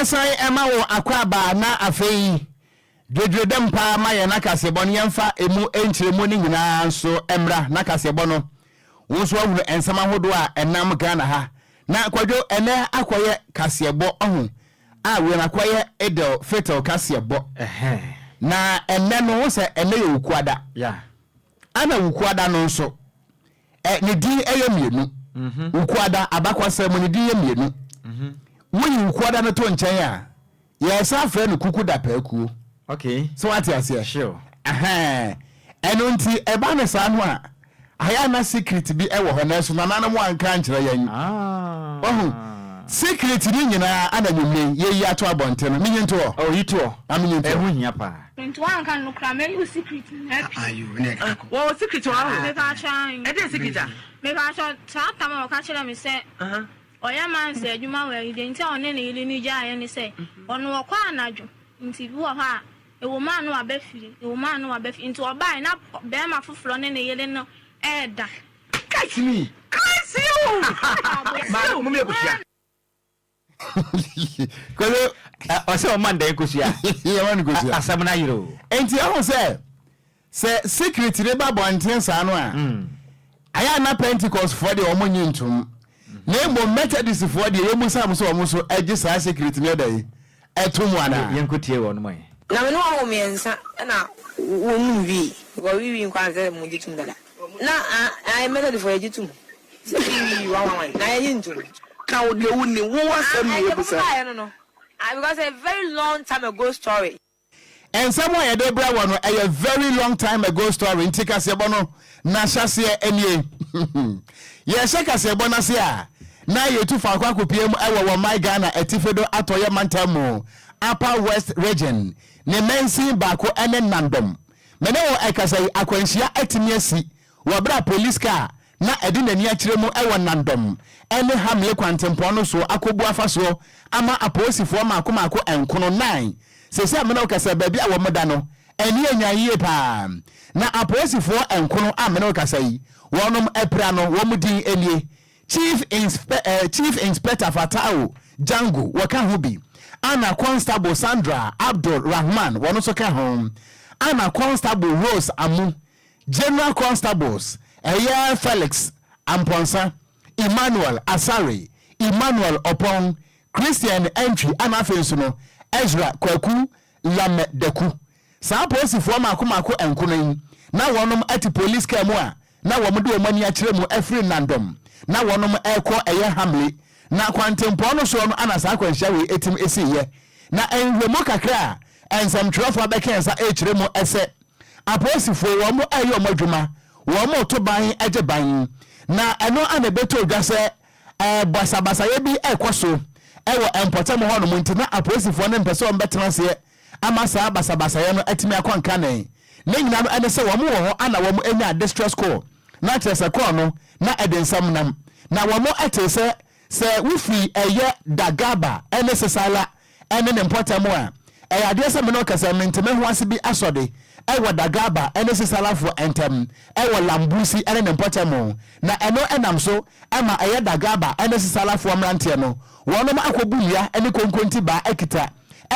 Yesai ema wo akwaba na afei dwedwedem pa ma ye na kasebon yemfa emu enchiremu ni nyina nso emra na kasebon no wo so ahunu ensama hodo a enam Ghana ha na Kwadwo ene akoye kasebo ohun a we na akoye edel fatal kasebo na ene no wo se ene ye wukuada ana wukuada no nso ne din eyemienu wukuada abakwasem ne din yemienu when you kwada na to nchen ya yes afre no kuku da paku okay so what you say sure eno nti eba na sa no a aya na secret bi e wo ho na so na na mo anka nkyere yan secret ni nyina ana nyumle ye yi ato abonte no minyi nto yito aminyi nto ehu hia pa nto anka no kra me you secret ayu ne wo secret wa me ka chan e dey secret me ka chan ta ma ka chere me say oya man say adwuma we identi one ne yile ni ja ye ni say ono okwa anadwo nti bi wo ha e wo man no abafiri nti oba na be ma foforo ne ne yile no eda catch me ma mo me kusia kole o se o man da kusia ye man kusia asam na yiro enti o say secret re ba bonten sa no a aya na Pentecost for the omonyi ntum Nemo Methodist for the Yomusam so muso ejisa secret me dey etum wana yenkotie wo no mai na me no wo miensa na wo nwi wo wi nkwanze mu jitum dada na I Methodist for jitum wi wa na yintum ka wo de wo ni wo wasam ye busa no because a very long time ago story and someone e dey bra one a very long time ago story ntika sebo no na hyase enie ye sheka sebo na se a na ye tu fa kwa kopiem ewo my Ghana etifedo atoye mantamu Upper West region ne mensi bako ene nandom mene wo ekasai akwanhia etimi asi wo bra police car na edi nani akiremu ewo nandom ene hamle kwantempo no so akobu afaso ama aposifo makomako enkono 9 sese amena okasa baabi a wo moda no eni anyayie pa na aposifo enkono amena okasai wonom epra no wo mudin enie Chief Inspector Fatao Django waka hobi ana Constable Sandra Abdul Rahman wono so ka home ana Constable Rose Amu General Constables Felix Amponsa Emmanuel Asare Emmanuel Opon Christian Entry ana afenso no Ezra Kwaku Lame Deku sa posifo makomako enkono na wonom ati police car mu a na womude omani akire mu afri nandom na wonom eko eye hamle na kwantempo no so no anasa akwanhia we etim esiye na enwemo kakra ensam twofo abekensa ekire mu ese aposifo wo mo ayo modwuma wo mo to ban eje ban na eno anabeto odwase basabasa ye bi ekoso ewo empotem ho no munti na aposifo ne mpese o mbetena se amasa basabasa ye no atimi akwanka ne nyina no ene se wo mo ho ana wo mo enya distress call na chese call no na edensam nam na wo mo atese se wifi eye dagaba ene sesala ene ne mpotam a ade se me no kasa menteme ho ase bi asode ewo dagaba ene sesala fo entem ewo lambusi ene ne mpotam na eno enam so ama eye dagaba ene sesala fo mrante no wonom akobulia ene konkonti ba ekita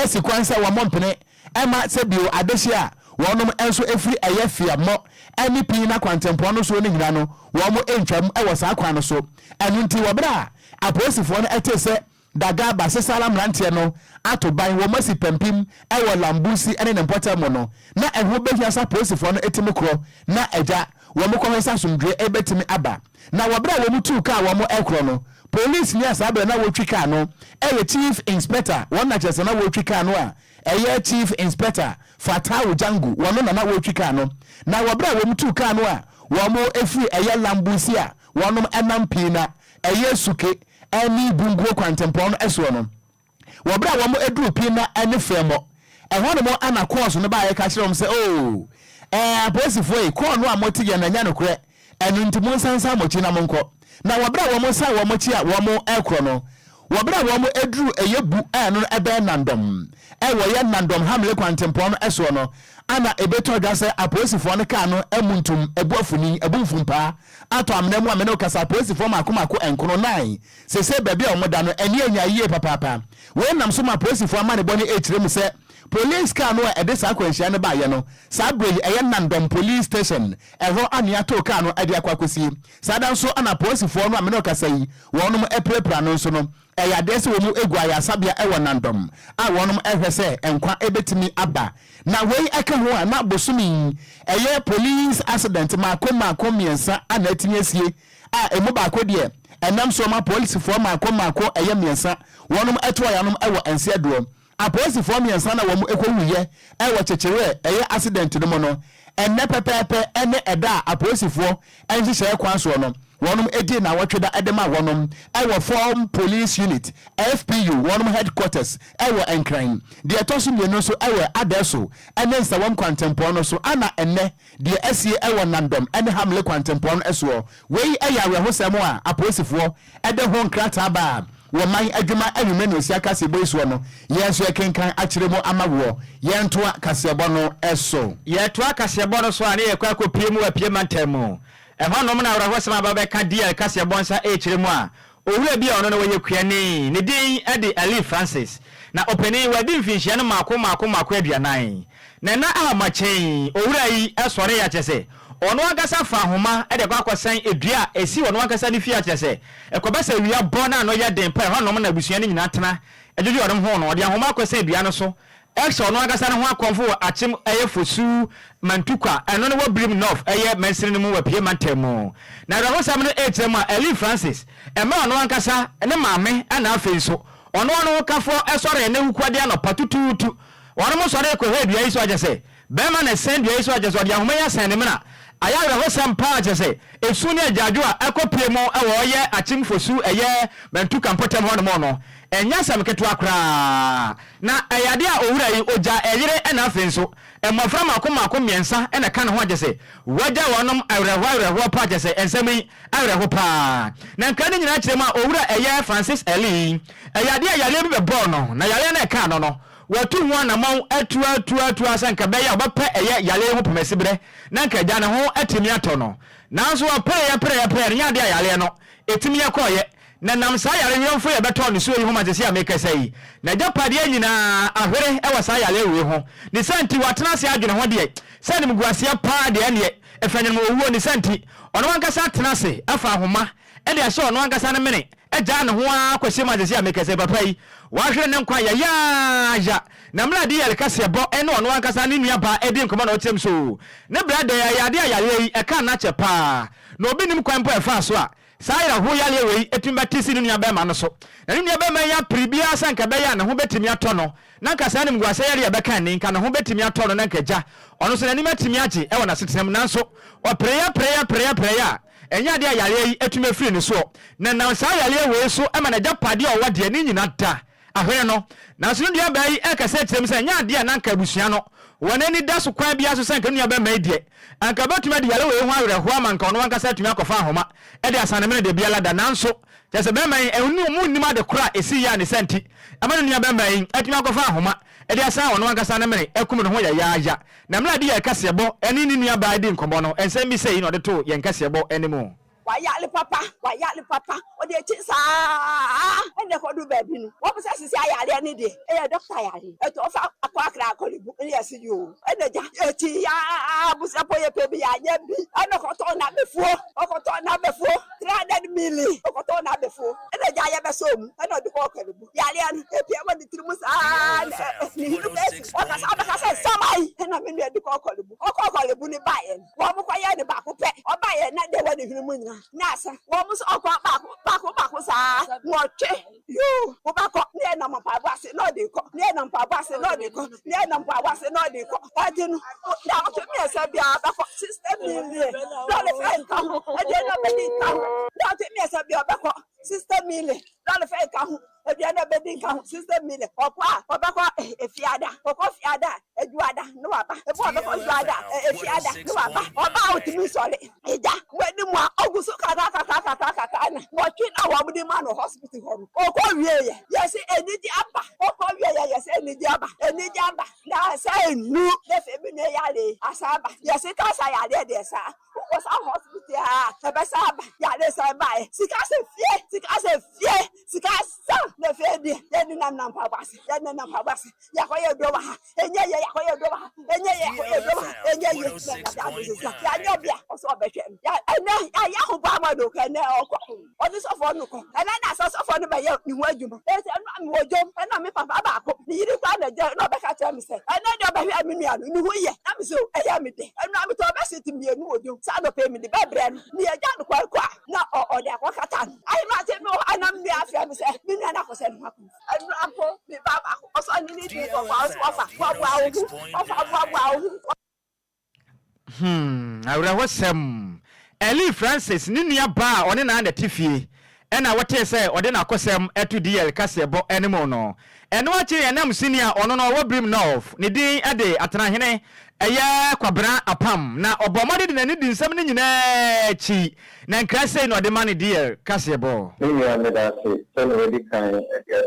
esi kwansa wo mompene ema se bio adehia wonom enso efiri eye fiamo eni pin na kwantempo no so ne nyina no wo mo entwam ewo sa kwan no so enu nti wo bra aposifo no etese dagaba sesala mrante no atoban wo masi pempim ewo lambusi ene ne mpotam no na eho behia sa aposifo no etimi kro na eja wo mo kohesa sumdwe ebetimi aba na wo bra wo mutu ka wo mo ekro no police ni asabe na wo twika no chief inspector won na chese na wo twika no a chief inspector Fatao Django wono na wo twika no na wo bra wo mutu ka no a wo mo efiri lambusi a wonom enam pina suke eni bunguo kwantempo no eso no wo bra wo mo eduru pina eni femo eho no mo ana course no ba ye ka kire mo se aposifo e ko no a motige na nya no kure enu ntimo nsansa mo chi na monko na wo bra wo mo sa wo mo chi a wo mo ekro no wobra wo mo edru eyebu no ebe nandom wo ye nandom hamle kwantempon no eso no ana ebeto dwa se aposifo no ka no emuntum ebuafuni ebumfumpa ato amnemu amene kasa aposifo makomako enkono 9 sese bebe o moda no eni anya yie papa we nam so aposifo amane boni echirem se police car no edesa akwanhia ne ba ye no sabre eye nandom police station eho ania to car no ade akwakosi sada so ana aposifo no amene kasa yi wonum eprepra no so no eya desi wo mu egu aya sabia ewo nandom a wonum ehwese enkwa ebetimi aba na wei aka ho na bosumi eye police accident mako miensa ana atimi asie a emu ba ko de enam so ma police fo mako eye miensa wonum eto ya nom ewo ense do a police fo miensa na wo mu ekowuye ewo chechire eye accident no mo no enne pepepe ene eda a police fo enhihye kwa so no wonum edi na watweda edema wonum ewo form police unit FPU wonum headquarters ewo Enquires de etoso mienu so ewo adeso ene nsa won kwantempo no so ana enne de asie ewo nandom ene hamle kwantempo no eso wei eya hosemo a aposifo ede ho nkrata ba wo man adwuma anwume no sia kase boiso no yenso ekenkan akiremo amawo yentoa kasebo no eso yetoa kasebo no so ane yekwa kopiemu apie mantemu eho no na wra hosema baba ka dia kase bonsa echiremu a owura bia ono no woye kuani ne din ade Ali Francis na openi wadi mfinhia no mako aduanan na na amachen owura yi esore ya chese ono agasa fa homa ede kwa kwasan edua esi ono agasa ne fia chese ekobasa wia bona no ya den pa eho no na busua ne nyina tena ejojo ono ho no ode homa kwasan edua no so extra no agasa ne ho akonfo achim eyefosu mantukwa eno ne wabrim north eye mesiri mu wapie mantemu na rawo samne etem a Ali Francis ema ono ankasa ne maame ana afenso ono kafo esore ne hukwade ano patututu ono mo sore ko hedua iso agese bema na sendua iso agese ode ahoma ya sende mena aya rawo sampa agese esu ne ajajo a ekopie mo ewo ye achimfosu eye mantuka mpotem ho no no enya sam keto akra na eyade a owura yi oja eyire na afenso emafra mako miensa ena kan ho agese waja wonom awreho pa agese ensemi awreho pa na nkan nyina kirema owura eye Francis Eli eyade a yale be bo no na yale na ka no watu ho na maw atu asanka be ya obape eye yale ho pemesibre na nka ja ne ho atimi ato no nanso wa pre nya de yale no etimi yakoye na nam sa yare yomfo ye beto no so yi ho magese ameka sai na japade nyina ahwere e wasa yale we ho ni santi watena se adwene ho de sai ni mguase pa de ne efanya no owuo ni santi ono wankasa tena se afa homa e de so ono wankasa ne mene eja ne ho akwese magese ameka sai papa yi wahwere ne nkwa ya na mla de yale kase bo eno ono wankasa ne nua ba edi nkoma na otem so ne brada ya yade yale yi e ka na chepa na obi nim kwan po e fa so a sayra ho yale we etumba tisi ni nua ba ma no so na nua ba ma ya pribia sanka be ya na ho betimi ato no na nka sa ne mguase yale ya beka ni nka na ho betimi ato no na nka ja ono so na ni matimi age e wona setem na so o prayer enya de yale yi etume firi ni so na sa yale we so e ma na japade o wade ni nyina da ahwe no na so nua ba yi e ka se tirem se nya de na nka busua no wona ni da so kwa bia so sanka nua ba ma die anka batuma de yale we ho awre ho amanka ono wanka sa tumi akofa homa e de asane mene de bia lada nanso jese be man ehunu mu nima de kura esi ya ne senti amane nua be man atumi akofa homa e de asa ono wanka sa ne mene ekum ne ho ya na mla de ya kasebo eni ni nua ba de nkombo no ensem bi sei no de to ye kasebo enimo wayale papa o de ti sa ene ko du baby no wo pese sisi ayale ni de e doctor ayale e to fa akwa akolibu ni asiyo ene ja eti ya busa poye pebi ya nye bi ene ko to na befuo 300 million ko to na befuo ene ja ye beso mu ene de ko akolibu yale an e pia ma di trimu sa ni hidu besi o ka sa samai ene me de ko akolibu ni baye wo mo kwa ye ni ba ko pe o baye na de wa ni hinu mu nasa womus okwa bako sa ngoche you obako ne na mpa base no de ko ne na mpa base no de ko adinu na o me esa bia bako system ni no le friend ka ho e de na bedi ka ho na o me esa bia bako system ni le le friend ka ho e de na bedi ka ho system ni le okwa obako efiada eduada no aba e bo bako eduada efiada no aba oba o timi sole eja wedi mu ogusu kaka Ghana. But you know what the man of hospital home. Okogyeabour. Yes, Nhyiraba. Okogyeabour. Yes, Nhyiraba. Nhyiraba. Now say no. The feminine yale. Asaba. Yes, it was I had there, sir. Who was our hospital? The best yale say by. Sikase fie. Sikase fie. Sikase. The fedi. Then nam pabasi. Then nam pabasi. Yakoye doba. Enye yakoye doba. Enye yakoye doba. Enye yanyobia. Also between. I yahu bama do kene oko. Oni so for no ko. And na so for no be ni wadwuma. E say no wojom. And na me papa ba ko. Ni yiri kwa na je no be ka tell me say. And na do be hwe me nuanu. Ni hu ye. Na me so e ya me de. And na me to be sit me enu wojom. Sa no pay me the be bre no. Ni ya no kwa kwa. Na o de akwa kata. Ai ma te me anam me afia me say. Me na ko say no happen. And na po me baba ko so ni ni ko fa awrawosem Eli Francis ni Nhyiraba one na tifie ena wote say ode na akosem etu DL kasebo enemo no eno achi enam senior ono no wobrim north ne din ade atenahene eye kwabra apam na obomode de nani di nsam ne nyina chi na nkrase no de mani DL kasebo ya me da se no wedi kan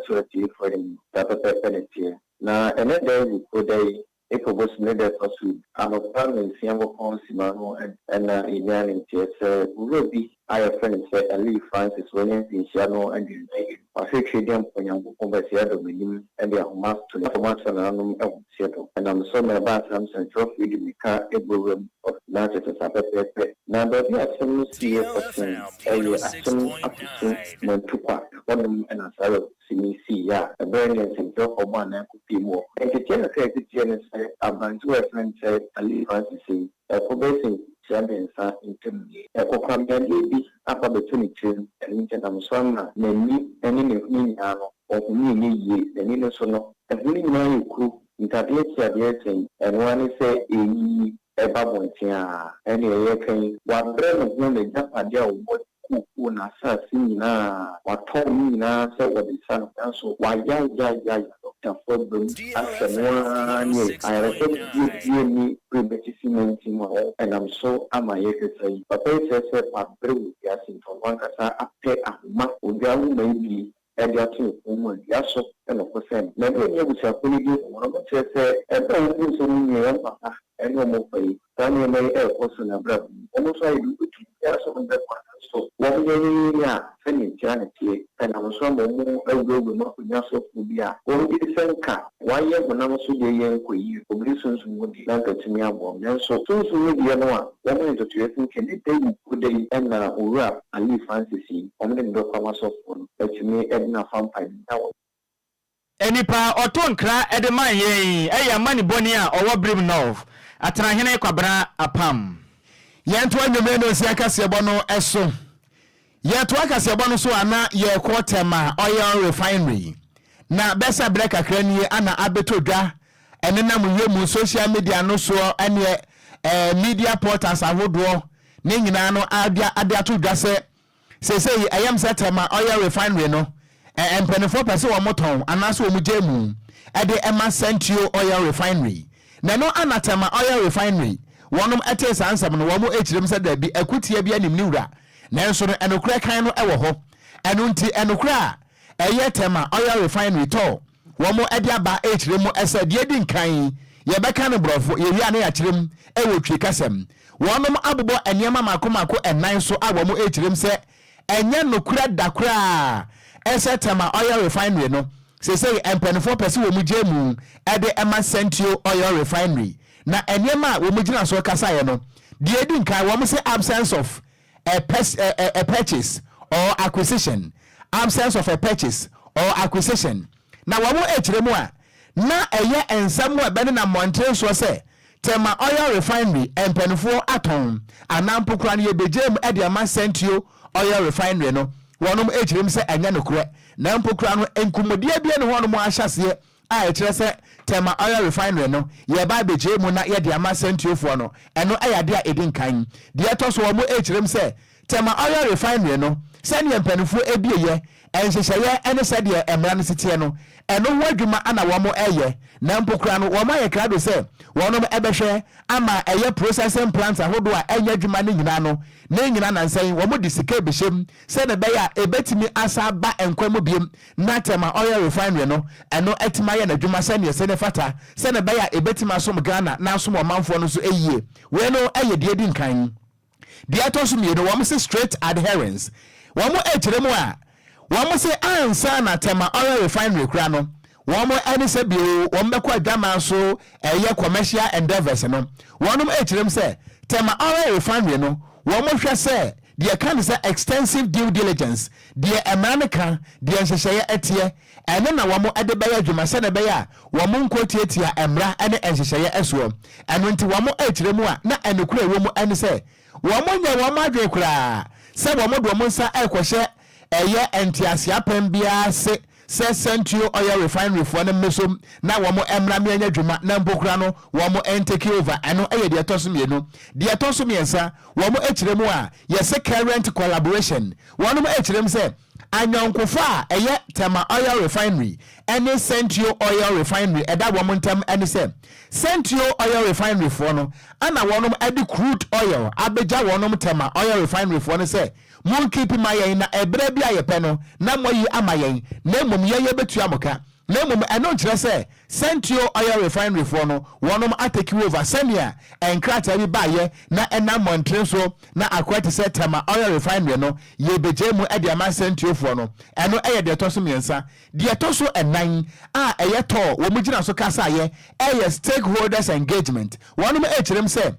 to for him that penalty na ene dey ko dey Ekobos made a pursuit. I'm a family, Siamo Consimano, and Indian in TS. Will be our friends, Ali Francis Williams in Shano and in Pacific for young Seattle with him and their mask to the Master Seattle. And I'm so many about Samson Trophy in the car, a room of Nancy to Sapepe. Now, but we have some serious questions. Some Montupa, one of them and a salad. Ya a burning and drop of one and could be more. And the general about two friends said, Ali Francis, a probation champion in a Ocran Nhyiraba upper between two and Intel Summer, namely, and in the of me, the Nino Sono, a really man who interprets and one say a bubble, and a can one brand of one that Japan una sasi na watomi na se wadi sana so waya Dr. Fordham asemwani I repeat you me pre-medicine and I'm so amayekesai papa say pabru yasin for one kasa ape ahuma ojawu maybe ediatin woman yaso and of course never you will support you one of say everyone so me papa and no more pay then may also na brother almost I do to yaso on that one so what we are sending charity and I'm so more over not yaso phobia or the same car why you when I'm so young for you obligations would be like to me about so media no one is to you can they could they and or Ali Francis on the doctor of one to me edna farm pipe now enipa oton kra edeman yen eya mani bonia owo brim north atenahene kwabra apam yento anweme no sia kasebo no eso yeto akasebo no so ana ye kwotema oil refinery na besa break akrani ana abetodwa enenam yemu social media no so ene media portals ahodo ne nyina no ade atodwa se ayam setema oil refinery no empenefo pese wo moton anaso wo mujemu ade ema Central oil refinery na no anatema oil refinery wonum etes ansam no wo mo echirem se da bi akutie bi anim ni wura nanso no enokura kan no ewo ho enu nti enokura eye tema oil refinery to wo mo ade aba echirem ese de di nkan ye beka no brofo ye wi na ya chirem ewo twi kasem wonum abobo eniema makomako enan so awo mo echirem se enye nokura dakura ese tema oil refinery no say empenfo pese wo mujemu ede ema Central oil refinery na eniema wo mujina so kasa ye no de edi nkai wo say absence of a purchase or acquisition na wo mo echiremu a na eye ensam wo be na Montreal so say tema oil refinery empenfo aton anampokura ne ye bejem ede ema Central oil refinery no wonum echirem se anya nokure na mpokura no enkumodie bia ne hono mo ahyase a echire se tema oil refinery no ye ba beje mu na ye de ama Central no eno ayade a edin kan de eto so wo mo echirem se tema oil refinery no send your penful ebie and she say any said ye emran sitiano and no wadwuma ana womo eye na mpokra no womo ye krado say wono ebehwe ama eye processing plant ahodo a enya dwuma ne nyina no ne nyina nansan womo de sika behiem say na be ya ebetimi asa ba enkwam biem na tema oil refinery no eno etima ye na dwuma say ne fata say na be ya ebetimi asom Ghana na asom omanfo no so eyie we no eye de di nkan de atosum ye no womo say straight adherence womo echiremu a womo say ansa na tema oil refinery kura no womo ani se bio womo kwa dama so eye commercial endeavors no wonom echirem say tema oil refinery no womo hwe say the kind is extensive due diligence the America the enhyehyeye etie ene na womo edebeya adwuma se na beya womo nkotietia emra ene enhyehyeye eso eno nti womo echiremu a na enekura womo ani say womo nya womo adwe kura se womo do mo nsa ekohye eye entiasia pembia se Central Oil Refinery for the mesom na womo emra me anya dwuma na mpokura no womo take over eno eye de atosom ye no de atosom yensa womo echiremu a yese current collaboration wono mo echirem se anyonkofo a eye tema oil refinery any Central Oil Refinery eda womo ntam ani se Central Oil Refinery for no ana wono edi crude oil abeja wono tema oil refinery for no se mon keep my yen na ebra bia ye pe no na moyi amayen na mom ye betu amoka na mom eno kire se Central Oil Refinery for no wonom atake over Samia enkrata bi baye na ena montre so na akwati se tema oil refinery no ye bejemu e de ama Central for no eno eye de toso miensa de toso enan a eye to wo mugina so kasa ye eye stakeholders engagement wonom e kirem se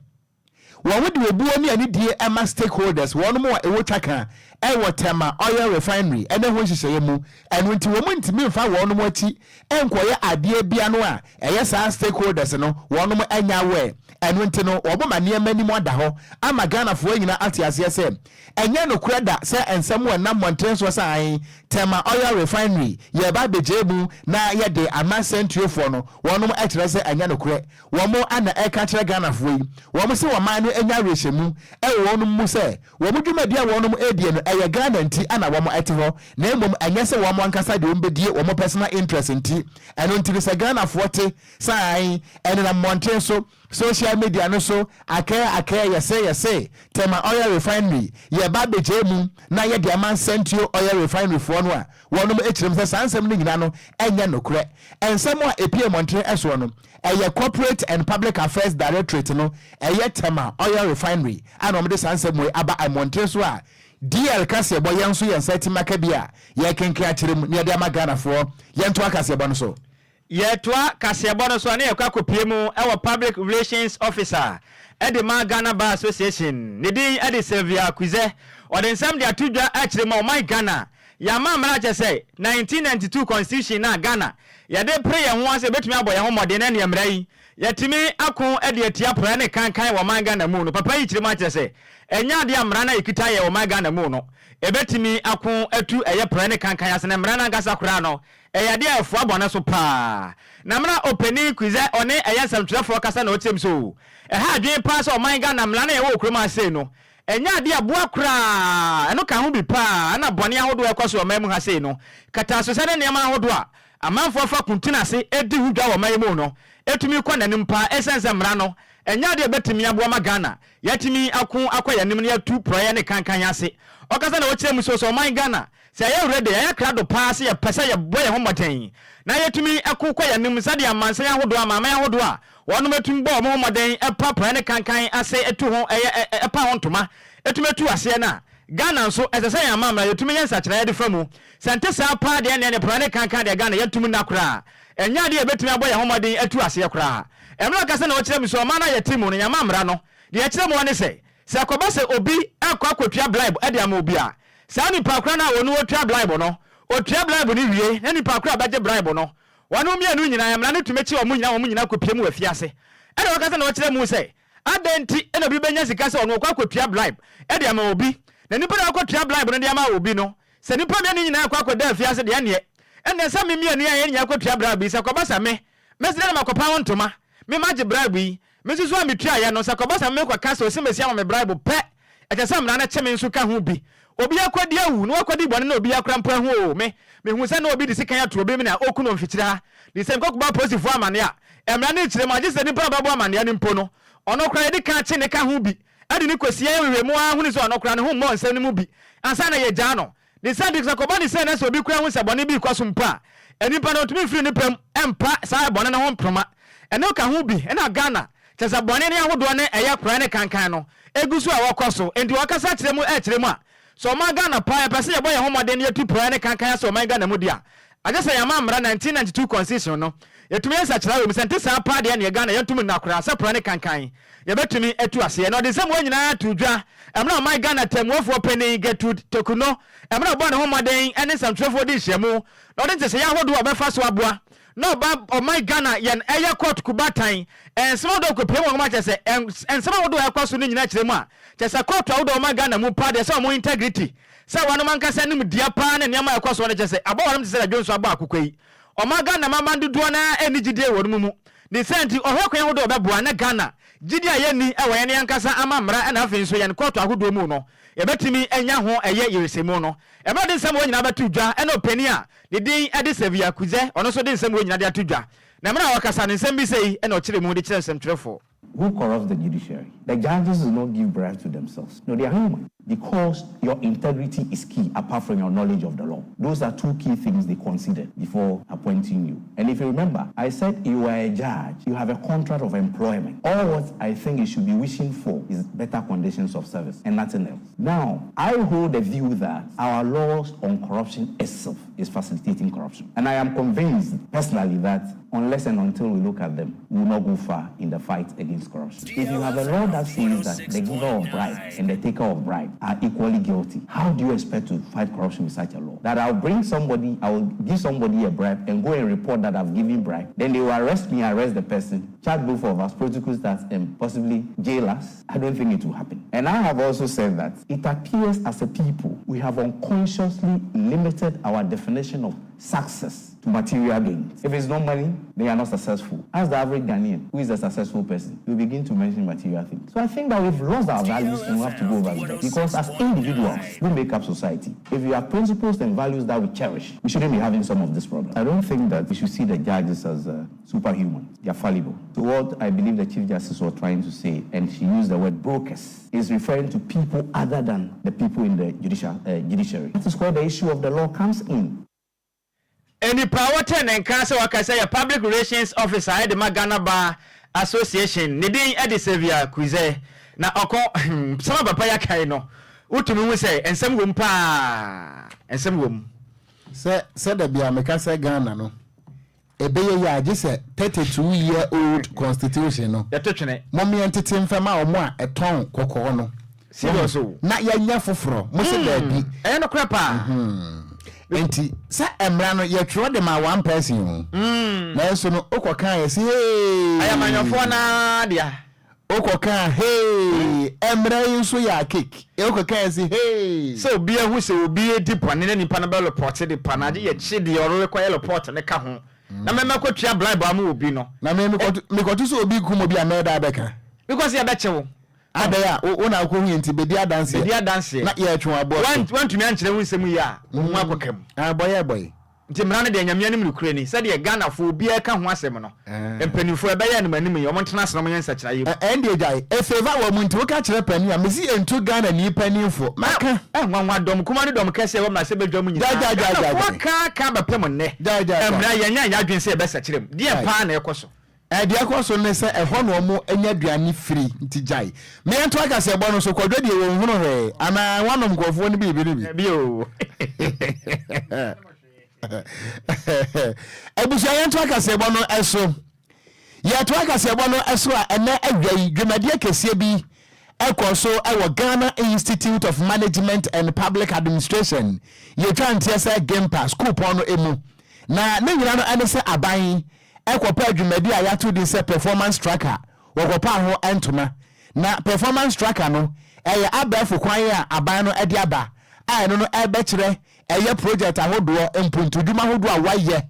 wo wodi obuo ni ani die ema stakeholders wonom a ewo twaka ewo tema oil refinery ene ho hyehyeye mu eno nti wo ntimi mfa wonom achi enkoye ade bia no a eye sa stakeholders no wonom anya we eno nti no oboma ne mani mo da ho ama Ghana fo nyina atiase se enye no kreda se ensem wo na monten so sai tema oil refinery ye ba bejebu na ye de ama Central fo no wonom akire se enye no kre womo ana eka kire Ghana fo yi womo se wo man no enya rehemu wonom mu se womo dwumadia wonom edie no eye Ghana nti ana womo ate ho na emom enye se womo ankasa de wombedie womo personal interest nti eno nti se Ghana fo te sai ene na monten so social media no so akaya yese tema oil refinery ye ba bejemu na ye de man Central Oil Refinery fo no a wonom echirem se sansem no nyina no enya nokure ensem a epie montre eso no eye corporate and public affairs directorate no eye tema oil refinery anom de sansem we aba montre so a DL kase bo yenso yensati makabia ye kenkra chirem ne de magana fo yento akase bo no so yetwa kasebo so na yakwa kopiemu ewo public relations officer edi ma Ghana Bar Association ne din edi Sylvia Kwize odi nsam de atudwa akire ma my Ghana ya ma mra che say 1992 constitution na Ghana ya de pray ye ho ase betumi aboye ho mode na ne mra yi yatimi akon edi atia pra ne kankan wo my Ghana mu no papa yi kire ma che say enya de amra na ikita ye wo my Ghana mu no ebetimi akon atu eye pra ne kankan ase na mra na gasa kra no eyade afu abona so pa na mra openi Kwize one eyasam trafo kasa na otem so ha adwen pa so man Ghana mla na ye wo kroma sei no enya de aboa kra eno ka ho bi pa na bone ahodo ekoso mamu ha sei no kata so sene ne ma ahodo a amanfo fa kuntuna se edi hudwa wo mamu no etumi kwa nanim pa esense mra no enya de betimi aboa ma Ghana yatimi akwa yanim ne atu proye ne kankan ase okasa na wokyerem so man Ghana se ye ready ya krado pass ya pesa ya boye homoden na yetumi ekokwa ya nim sade amansan ahodo amama ahodo a wono metum bo mo homoden epapra ne kankan ase etu ho epa hontoma etumetu ase na Ghana nso esese ya amamra yetumi yensa kira yede famu sente sa pa de ne pra ne kankan de Ghana yetumi na kura enya de ebetumi aboye homoden etu ase kura emra kase na wokyerem so mana yetimu no yamamra no de yekyerem woni se akoba se obi akwa akotwa bribe ede ama obi a Sani pakra na wonu otwa bribe no otwa bribe ni wie na ni pakra baje bribe no wonu mienu nyina yamra ne tumechi omu nyina kopiemu afiase e de wakasa na wakire mu se adenti e na bi benya sika se onu okwa akotwa bribe e de ama obi na nipa na akotwa bribe no de ama obi no se nipa mienu nyina akwa akoda afiase de ane e na sa mienu ya nya akotwa bribe se kobasa me mesire na makopa wontoma me maje bribe yi mesusu a metwa ya no se kobasa me kwa kasa o se mesia me bribe pe e kasa mra na cheme nso ka ho bi obi akwadi awu no akwadi bone na obi akra mpa ho me hu se na obi de sikan ato obi me na okuno mfitira ha de se nkokba positive amane a emra na chire ma gise ni pa babo amane ni mpo no ono kra de ka che ne ka ho bi ade ni kwasia ye wewe mu a hu ni so ono kra ne ho mo nsem ni mu bi ansa na ye gya no de se de koba ni se na so obi kra hu se bone bi kwaso mpa enipa na otumi firi ni pam empa sa bone na ho mproma ene ka ho bi ena Ghana tesa bone ne ahodo ne eya kra ne kankan no egusu a wakoso enti wakasa kire mu a so ma Ghana pa ya pese ye boye homode ne yatu pra ne kankan so ma Ghana mu dia agese ya ma mra 1992 constitution no yetumi ensa kira we sente sa pa de ne Ghana yantumi na kra sa pra ne kankan ye betumi etu ase no de sam wanyina atudwa emra ma Ghana temwofo pani getu tokuno emra bo ne homode ene samtrefo di hyemu no de tese ya hodo obefa so aboa no ba o my Ghana yen eya court kubatan ensema do ko pem wo ma chese ensema wo do yakwaso ni nyina kire mu a chese court wo do o my Ghana mu pa de se mo integrity se wanu man kasa nim dia pa na niam yakwaso ne chese abawam chese adwonso aba akokoi o my Ghana mama ndudo na enigide wo mu de senti o hwekwan wo do obeboa na Ghana gidi ayeni e wo yen yankasa ama mra na afenso yen court agodo mu no yebetimi enya ho eye yeresemu no ebe de nsem wo nyina batudwa ena opani a de din ade sevia kuze ono so de nsem wo nyina de atudwa na mra wakasa ne nsem bi sei ena o kire mu de kire nsem twerefo. Who corrupts the judiciary? The judges do not give bribes to themselves. No, they are human. Because your integrity is key, apart from your knowledge of the law. Those are two key things they considered before appointing you. And if you remember, I said you are a judge, you have a contract of employment. All what I think you should be wishing for is better conditions of service and nothing else. Now, I hold the view that our laws on corruption itself is facilitating corruption. And I am convinced personally that unless and until we look at them, we will not go far in the fight against corruption. If you have a law that says that the giver of bribe and the taker of bribe are equally guilty, how do you expect to fight corruption with such a law? That I will give somebody a bribe and go and report that I've given bribe, then they will arrest me, arrest the person, charge both of us, prosecute us, and possibly jail us. I don't think it will happen. And I have also said that it appears as a people, we have unconsciously limited our definition of success to material gains. If it's not money, they are not successful. As the average Ghanaian, who is a successful person, you begin to mention material things. So I think that we've lost our values and we have to go back there. Because as individuals who make up society, if you have principles and values that we cherish, we shouldn't be having some of this problem. I don't think that we should see the judges as superhuman. They are fallible. So what I believe the Chief Justice was trying to say, and she used the word brokers, is referring to people other than the people in the judiciary. That is where the issue of the law comes in. Any power ten and cancer wakasa ya public relations officer at the Ghana Bar Association nidin edi sevia kuze na oko sama papa ya kai no utumi hu say ensem wom pa ensem wom se da bia mekasa Ghana no ebeye ya age se 32-year-old constitution no ya totwene mommy entity mfema omo a eton kokko no serious na ya nya foforo mo se da bi e no kra pa enti sa emra no ye tro de ma one person na so no okokan ye say hey ayamanyofo na dia okokan hey emra yin so ya cake okokan ye say hey so bia hu se obi edi pane na nipa na be report de panaje ye chi de oro require report ne ka ho na me makotwa bribe amu obi no na me kotu so obi kumo bi ameda abeka because ya bechewo adaya ona ko hu enti bedi adanse na ye atwa abo want me ankyere hu nsem yi a hu akokam boy nti mra ne de nyamia nim nukure ni se de Ghana fo obi aka ho asem no empanifo ebe ya nim yi omo ntena asem nyensa kyera yi ende jai e favor wo muntu ka kyera pani a mesi entu Ghana ni panifo maka nwanwa dom kuma ne dom kese wo ma se bedwam nyina ka ba pem ne emra yenya ya adwen se ebe sa kyerem die pa na ekoso de akoso ne se ehọ no mo anya duane free nti jai me ento aka se ebo no so kwadwo de wo hunu he ana wanom gofo ne bi o ebusia ento aka se ebo no eso ye to aka se ebo no eso a ene adwai dwumadie kese bi ekoso ewo Ghana Institute of Management and Public Administration ye twantie se Gampa school pono emu na ne nyina no ane se aban ekopa adwumadi a yato di se performance tracker wokopa ho entoma na performance tracker no eye abafu kwan a aban no edi aba a no ebe kire eye project ahodo empuntuduma hodo a waye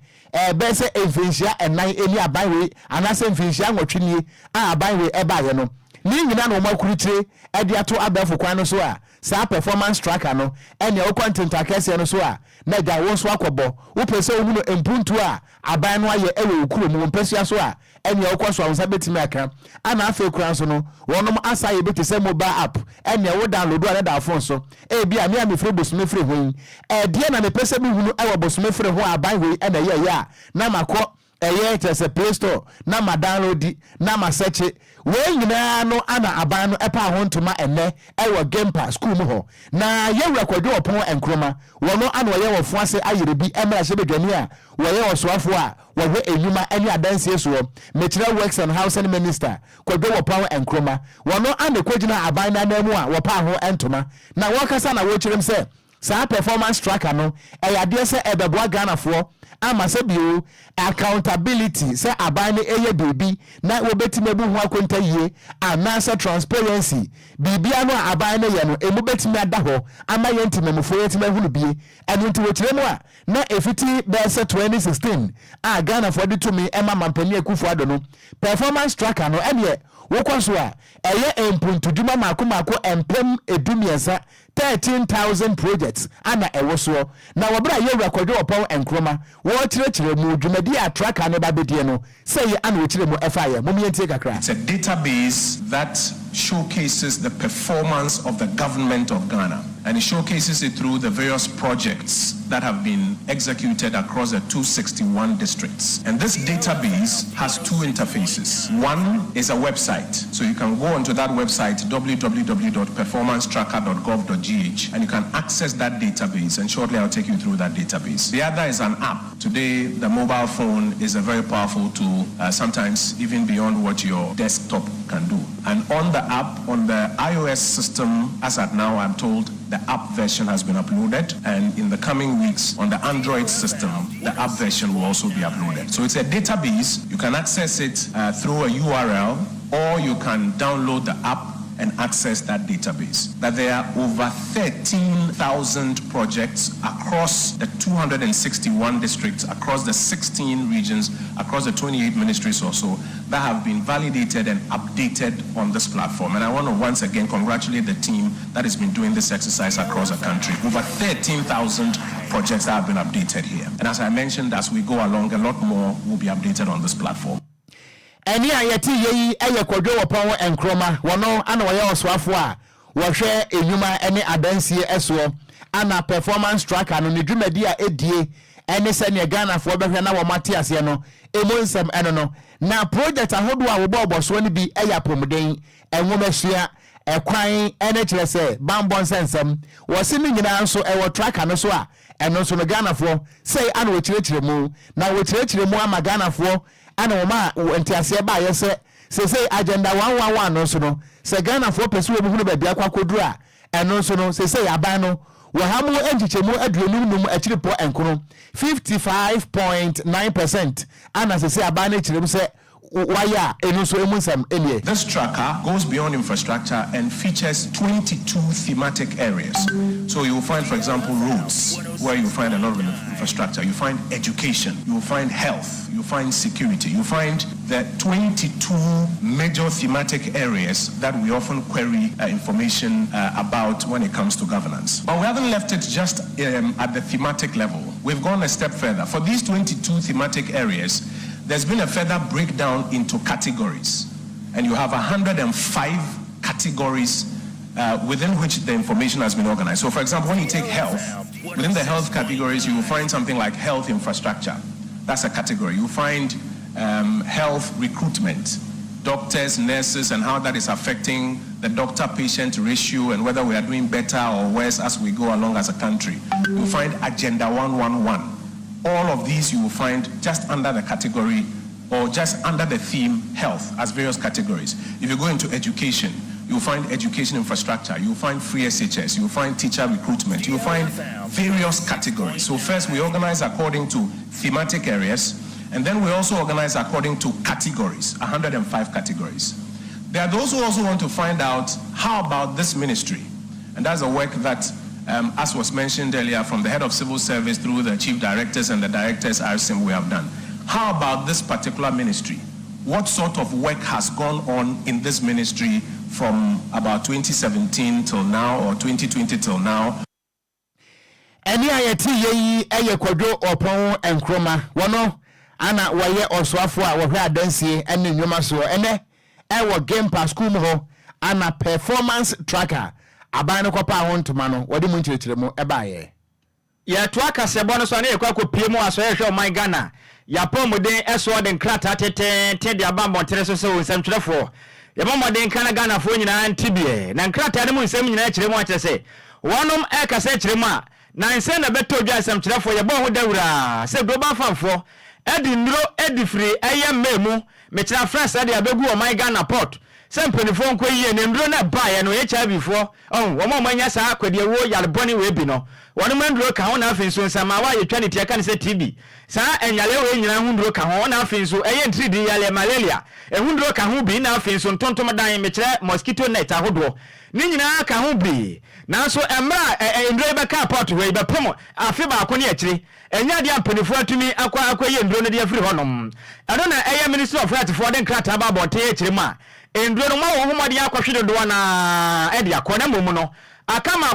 be se emfinhia enan eni aban we anase emfinhia nwotwenie a aban we eba ye no ni nyina no makurichire e de ato abefo kwan no so a sa performance tracker no ene wo content akese no so a na da wo so akobo wo pese wo no empuntu a aban no aye ewe okuro mu mpesua so a ene wo kwaso awonsa betimi aka ana afa kura so no wonom asa ye beti se mobile app ene wo download wa da phone so e bia me amefre bosome fre ho e de na me pese bi hunu e wo bosome fre ho aban ho ene ye ya na makọ eye tese Play Store na ma download na ma search we nyina no ana aban no epa ho ntoma enne ewo Game Pass school mu ho na ye Kwadwo opon enkroma wono ana ye wo fuase ayere bi emra hye bedwani a wo ye wo soafo a wo hwe enyuma eni adanse so mechira Works and Housing Minister Kwadwo opon enkroma wono ana kwagina aban na namu a wo pa ho entoma na wo kasa na wo chirem se sa performance tracker no eyade se ebeboa Ghana fo ama se bio accountability se abane eye bebi na wobetime bu ho akonta yie anasa transparency bibia no abane ye no emu betime ada ho ama ye ntimemfo yetime hunu bie enu nti wochiremu a na efiti bese 2016 a Ghana fo de tumi ema mampani akufo ado no performance tracker no ene wokwaso a eye empuntuduma mako empem edumiensa 13,000 projects ana ewoso na wobra ye Kwadwo opon enkroma wo chirechire mu dwumadi a tracker ne ba bedie no say ana wo chire mu efaye mo mientie kakra. It's a database that showcases the performance of the government of Ghana, and it showcases it through the various projects that have been executed across the 261 districts. And this database has two interfaces. One is a website, so you can go onto that website www.performancetracker.gov.gh and you can access that database, and shortly I'll take you through that database. The other is an app. Today the mobile phone is a very powerful tool, sometimes even beyond what your desktop can do. And on the app, on the iOS system, as at now I'm told the app version has been uploaded, and in the coming weeks on the Android system the app version will also be uploaded. So it's a database. You can access it through a URL, or you can download the app and access that database. That there are over 13,000 projects across the 261 districts, across the 16 regions, across the 28 ministries or so, that have been validated and updated on this platform. And I want to once again congratulate the team that has been doing this exercise across the country. Over 13,000 projects that have been updated here. And as I mentioned, as we go along, a lot more will be updated on this platform. Eni ayeti yeyi eye Kwadwo opon enkroma wono ana wo ye oswafo a wo hwe enyuma ene adansie eso ana performance tracker no ne dwumadi a edie ene se ne Ghana fo behwe na wo mate ase no emonsem eno no na project ahodo a wo bobo ne bi eya promoden enwomahia ekwan ene kire se bambon sensem wo se ne nyina nso ewo tracker no so a eno so no Ghana fo say ana wo kirechire mu na wo kirechire mu ama Ghana fo ana woma entiase ba ye se agenda 111 no so no se Ghana for person we hunu ba bia kwakoduru a eno so no se aban no wo hamu enjichemu aduonu num akiripo enkono 55.9% ana se aban na chirem se waya enu so emunsam enie. This tracker goes beyond infrastructure and features 22 thematic areas. So you will find, for example, roads, where you find a lot of infrastructure. You find education, you will find health, you find security, you find the 22 major thematic areas that we often query information about when it comes to governance. But we haven't left it just at the thematic level. We've gone a step further. For these 22 thematic areas, there's been a further breakdown into categories, and you have 105 categories within which the information has been organized. So for example, when you take health, within the health categories you will find something like health infrastructure. That's a category. You find health recruitment, doctors, nurses, and how that is affecting the doctor-patient ratio and whether we are doing better or worse as we go along as a country. You find Agenda 111. All of these you will find just under the category or just under the theme health as various categories. If you go into education, you'll find education infrastructure, you'll find free SHS, you'll find teacher recruitment, you'll find various categories. So first we organize according to thematic areas, and then we also organize according to categories, 105 categories. There are those who also want to find out how about this ministry, and that's a work that as was mentioned earlier, from the head of civil service through the chief directors and the directors RCM we have done. How about this particular ministry? What sort of work has gone on in this ministry from about 2017 till now or 2020 till now. Any ayeti ye eye Kwadwo Ocran Nhyiraba wono ana waye oswafo a wo hwe adansie ene nnwoma so ene ewo game pass school ho ana performance tracker aban no kopa ho ntoma no wode mu nkyerɛkyerɛ mu ebaaye ya to akase bo no so na yekwa kopie mu aso ye hwe my Ghana ya pomuden eso de nkrata tete de abambo ntere so se nsɛmtwerɛfo ya pomuden kana Ghana fo nyina ntibie na nkrata de mu nsɛm nyina kyerɛ mu akyerɛ se wonom ekase kyerɛ mu a na nsɛ na beto dwa nsɛmtwerɛfo ye bo ho dawura se global fanfo edi ndro edi free eye memu mekyerɛ fresh ade abegu o my Ghana port sempelifo nko yie ne ndro na ba ye no HIV fo wo mo manya saa Akwadwo yaleboni we bi no wonu mandro ka ho na afenso nsama wa ye twa ne tie ka ne se TB saa enyale we nyina ho ndro ka ho na afenso eye ntridi yale malaria ehundro ka ho bi na afenso ntontom dan mekyerɛ mosquito net ahodo ni nyina ka ho bi nanso emra ndro be ka port we be pomo afi ba ko ne akyiri enya dia mpanifo atumi akwa ye ndro ne dia firi honom ado na eye minister of health for den krata ba bonte akyiri ma ndro no ma wo homade akwahwe do na e dia kona momu no akama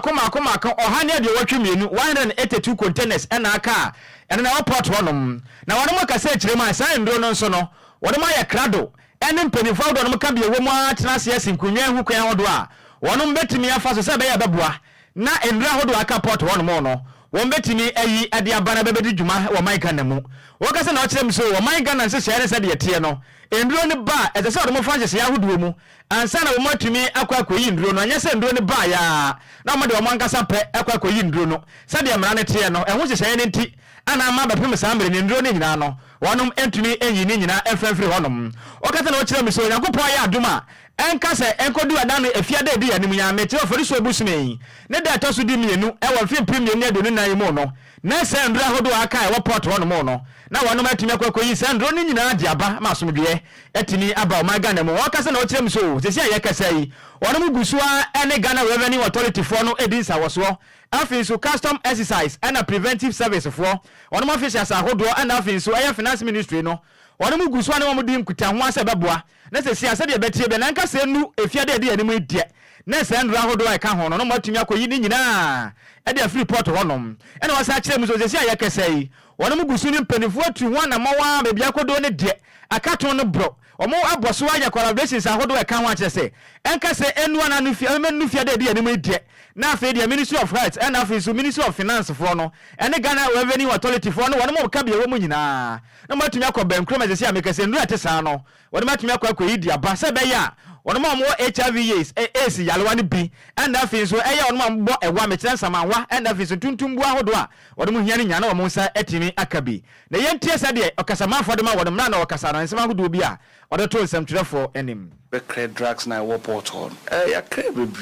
ohane de watwe mienu 182 containers ena aka ena na port honom na wono makasa akyiri ma san ndro no nso no wono ma ya krado ene mpanifo do no ka bie wo mu atena se asinkunwa hu kwan hodo a wono betimi afa so se be ya beboa na ndro hodo aka port honom no won betimi ayi ade abana bebedi dwuma wo man Ghana mu wokase na okyerem so wo man Ghana nse hyere se de tie no nduro ne ba ezese odo mo franchise ya hodo mu ansa na wo matumi akwakoyi nduro no anya se nduro ne ba ya na mo de wo mankasa pe akwakoyi nduro no se de mra ne tie no eho hyehye ne nti ana ma bepem sambre ne nduro ne nyina no wonom entumi enyi ne nyina efrefre honom wokase na okyerem so yakopon ya aduma enkase enkodu adanu efiade de yanim ya meti oforiso ebusumei ne da to so di mienu e wo fi premium ne adonu nan mu no na se ndra hodo aka e wo port wono mu no na wonom atumi akwakoyi se ndro ne nyina ade aba masomdwe etini aba o Ghana mu wakase na okyerem so sesi aye kasai wonom gusua ene Ghana Revenue Authority for no edinsa woso afin so custom exercise and a preventive service for wonom officials ahodo and afin so aye finance ministry no wonom gusua ne wo mudi nkuta ho ase beboa na se siasa de betie be na nka se nu efiade de animu die na se ndra hodo ai ka ho no matumi akoyi ni nyina e de free port honom e na wasa kire mu so se ya kesai wonom gusu ni mpanifo atu ho na mawa be bia kodo ne die akato no bro omo aboso aya collaborations ahodo ai ka ho akire se enka se enu ana nu fiade de animu die na afi the Ministry of Health and afi so Ministry of Finance for no ene Ghana Revenue Authority for no wonom ka bia wo mu nyina na matumi akọ bankroma se amekase ndu atesa no wonom atumi akọ yi dia ba se be ya wonom am HIV AIDS yalwa ne bi and afi so eya wonom am bo ewa mekire samanwa and afi so tuntumbu ahodo a wonom hia ne nya na wo nsa atimi akabi na yentie se de okasama afode ma wonom na okasa na nsema ahodo bi a wodo to nsɛmtwerɛfo anim be credit drugs na wo port on ya credit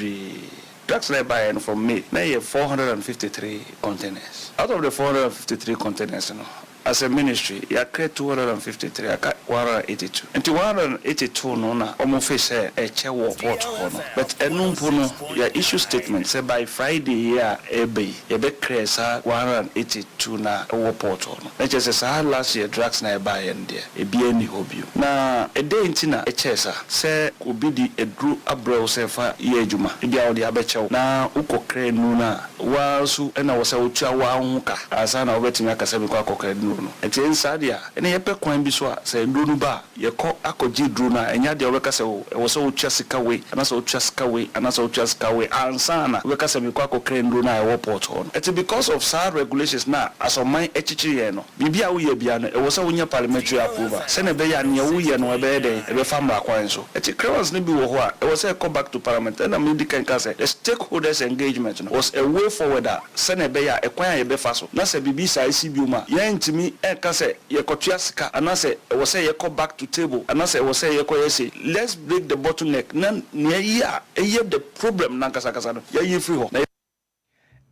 drugs I buy from me now 453 containers. Out of the 453 containers, you know, as a ministry, you create 253, I got 182. And to 182, no, na almost say a chair war port honor. But a numpono, your issue statement say by Friday, yeah, you be create 182 na war port honor. That just say last year drugs na buy and there, a be any hobby. Na a day in Tina, a chesa say could be the a drew a bro say for yejuma. Ibi out the abecho na uko crane nuna wasu and I was a ucha wa unka as an waiting like a semi cocker. Enti inside ya ene yepe kwan bi so a se ndonu ba ye ko akoji dru na enya de obeka se wo so utwa sika we ana so utwa sika we ana so utwa sika we ansana obeka se me kwa akokre ndru na e port on it's because of sad regulations na asoman echichi ye no bibia wo ye bia no e wo so wonya parliamentary approval se ne be ya ne wo ye no e be de e be fam akwan so eti crowns ne bi wo ho a e wo se come back to parliament and medical can say the stakeholders engagement no was a way forward se ne be ya e kwan ye be fa so na se bibi sa ICB ma ye ntimi eka se yekotua sika anase we say ye go back to table anase we say ye go say let's break the bottleneck na near the problem na kasa no ye free ho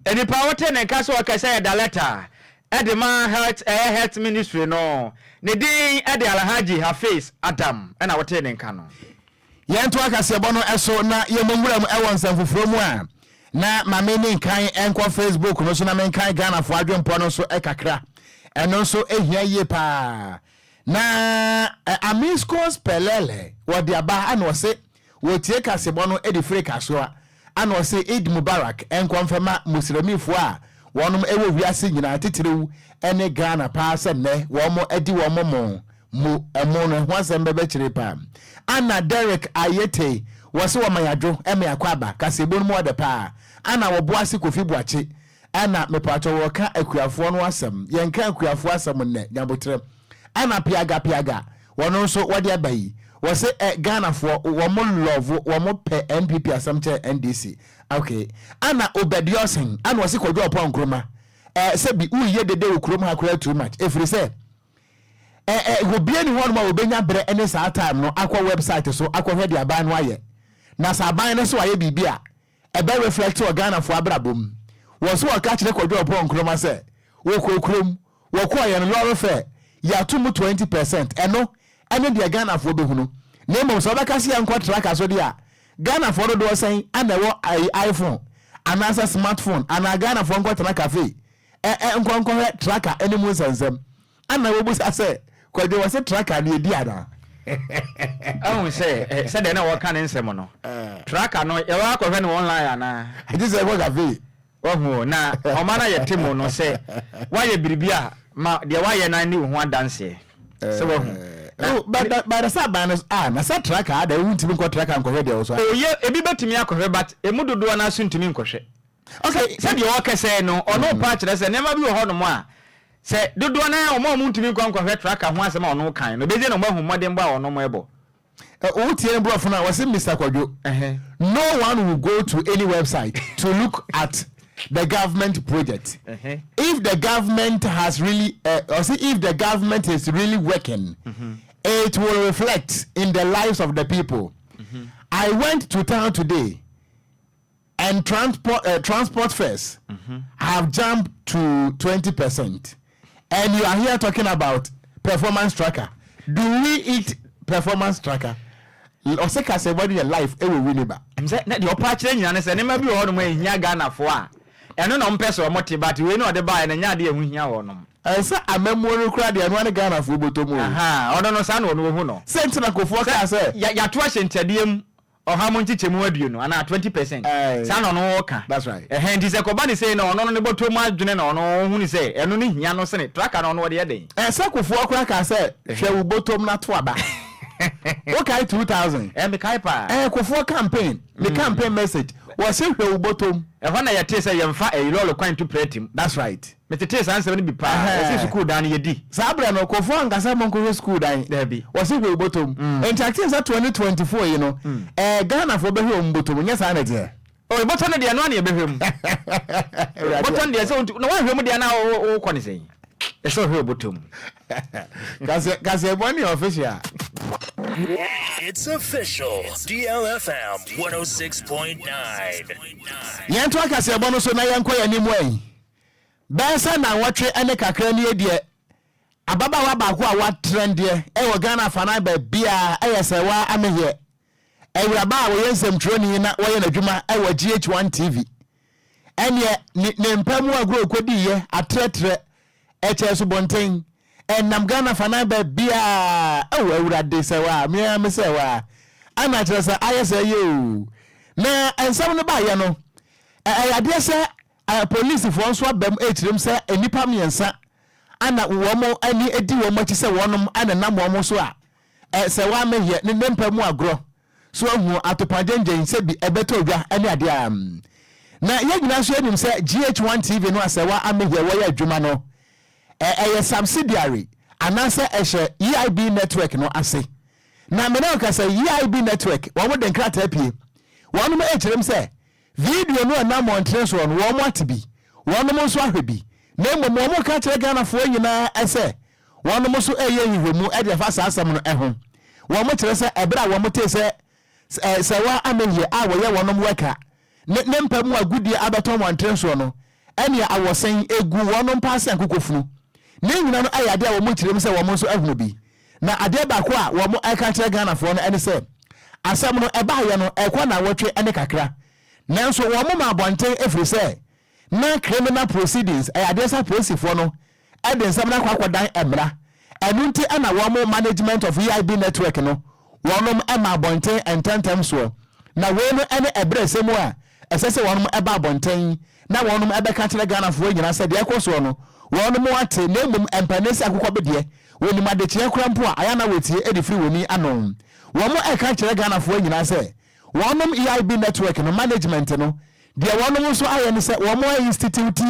any power ten and kaso akasa da letter edema health ministry no ne din ede alhaji Hafiz Adam na wote ne nka no yento akase bono eso na yemomura mu ewon sanfoforo mu a na mameni nkan enko Facebook no so na menkan Ghana fo adwempo no so ekakra eno so ehia ye pa na amiscos pelele wodi aba ana wose wo tie kasebo no e de free kasoa ana o say Eid Mubarak enkonfema muslimifo a wonom ewo wiase nyina titiriw ene Ghana pa se ne wo mo edi wo mo mu emo no ho asem bebe kire pa ana Derek Ayete wo se wo mayadwo eme akwaba kasebo no mo de pa ana wo boase Kofi Boache ana mepacho wo ka akuafo no asem yenka akuafo asem ne nyabotre ana piaga wono so wode abayi wo se Ghana fo wo mo love wo mo pe NPP asem che NDC okay ana Obediosen ana wo se Kwadwo Opon Nkroma se bi uye dede okroma hakura too much efri se obie ni hono ma obenya bre ene sa time no akwa website so akwa hwe dia ban no aye na sa ban no so aye bibia ebe reflect o Ghana fo abrabom wo so ka kire Kwadwo Opon Nkroma se wo kokrom wo ko aye no loro fe ya to mu 20% eno ene dia Ghana fo behunu na mo so beka se enko tracker so dia Ghana fo do sen ana wo iPhone anasa smartphone ana Ghana fo enko tracker cafe enko tracker ene mu sensem ana wo busa se Kwadwo was tracker na edi ana I say de na wo kan nsem no tracker no ye wa akọhwe no online ana it is a go cafe ohu na o mana ye timo no say wa ye biribia ma de wa ye na ni ho adanse se wo hu but the sabanos na sa tracker da wuntimi ko tracker nkọhwe de so o ye ebi betimi akọhwe but emudodo na so ntimi nkọhwe okay se de wo kese no ono pa kire se nema bi ho no mo a se dodo na o mo ntimi nkọhwe tracker ho asema ono kan no beje no mo hu modem ba ono mo ebo o tie bro for now was Mr. Kwadwo no one will go to any website to look at the government project if the government has really or see if the government is really working it will reflect in the lives of the people. I went to town today and transport fares have jumped to 20%, and you are here talking about performance tracker. Do we eat performance tracker? Or say say body your life e will win ba. Em say na the opportunity nyina say nema bi ho no ma hia Ghana fo a eno no mpese o moti but we no de ba na nya de ehu hia ho no. Say amemoro kura de eno Ghana fo botomu. Aha, ono no sa no no hu no. Say ntina kofo ka say ya to ahyentadiem oha mo nchichemu aduonu ana 20%. Sa no no ka. That's right. Ndi say koba ni say no ono no ne botomu adwene na ono hu ni say eno ni hia no se ne tracker no no de den. Say kofo kura ka say hwe wo botom na to aba. Okay, 2000. Me kai pa. Kofo campaign. The campaign message was say hwe wo botom. Ehwa na yete say yemfa lolo kwan to pretim. That's right. Me tete sanse ni bi pa. Ese school dan ye di. Sabra no kofo angasa monko school dan. There be. Was say hwe wo botom. Interactive 2024 you know. Ghana for be hwe wo botom. Nya sa na de. Oh, botom de no na ye be hwe mu. Botom de say no wa hwe mu de na o kwani say. Eso hwe wo botom. Kasi money official. It's official. DLFM 106.9. Yanto akase bono so na yanko yanimu ai. Besa na watwe ene kakra ni edie. Ababa wa ba ko a wa trend e wo Ghana fana ba bia eyesewa amehye. Ewuraba a wo yensem troni na wo ye nadwuma e wo GH1 TV. Ene ne mpamu agro kodi ye atretre echesu bonten. Nam Ghana fana ba bia ewurade sewa me sewa ana kire se ayese ye na ensam no ba ye no ayade se police fo nso abam ekirim se enipa miensa ana wo mo ani edi wo mo kise wonom ana nam wo mo so a sewa mehye ne mpamu agro so hu atopagengen se bi ebeto odwa ani ade am na ye nyina so enim se GH1 TV no asewa amehye wo ye adwuma no a subsidiary anase ehye EIB network no ase na me na ka say EIB network wo mo den krata pie wo no ekirem say video no na montre so no wo mo atibi wo no mo so ahwebi na mo mo ka kire Ghana fo nyina ese wo no mo so eye hwehwemu e de fa asam no eho wo mo kire say ebra wo mo te say se wa amehye a wo ye wo no mo weka ne mpamu agudie abeto montre so no ene awosen egu wo no mpa ase ankokofunu ne nyina no ayade a wo mo kirem se wo mo so ahunu bi na ade ba ko a wo mo aka kire Ghana fo no ene se asam no eba ye no ekwa na wotwe ene kakra nanso wo mo ma bonten efiri se na criminal proceedings ayade sa police fo no e de nsam na kwakodan emra enu nti ana wo mo management of EIB network no wɔnom ɛma abɔnten ɛntɛntɛm soɔ na wɔn ɛne ɛbrɛ sɛmu a ɛsɛ sɛ wɔnom ɛba abɔnten na wɔnom ɛbɛka kyerɛ Ghanafoɔ nyinaa sɛ deɛ ɛkɔ soɔ no wɔnom ate na mmom mpanisi akokɔ bedeɛ wɔnim adekyeɛ kora mpo a ayana wɔtie ɛde firi wɔni ano wɔn ɛka kyerɛ Ghanafoɔ nyinaa sɛ wɔnom EIB network no management no deɛ wɔnom nso ayɛ ne sɛ wɔn institute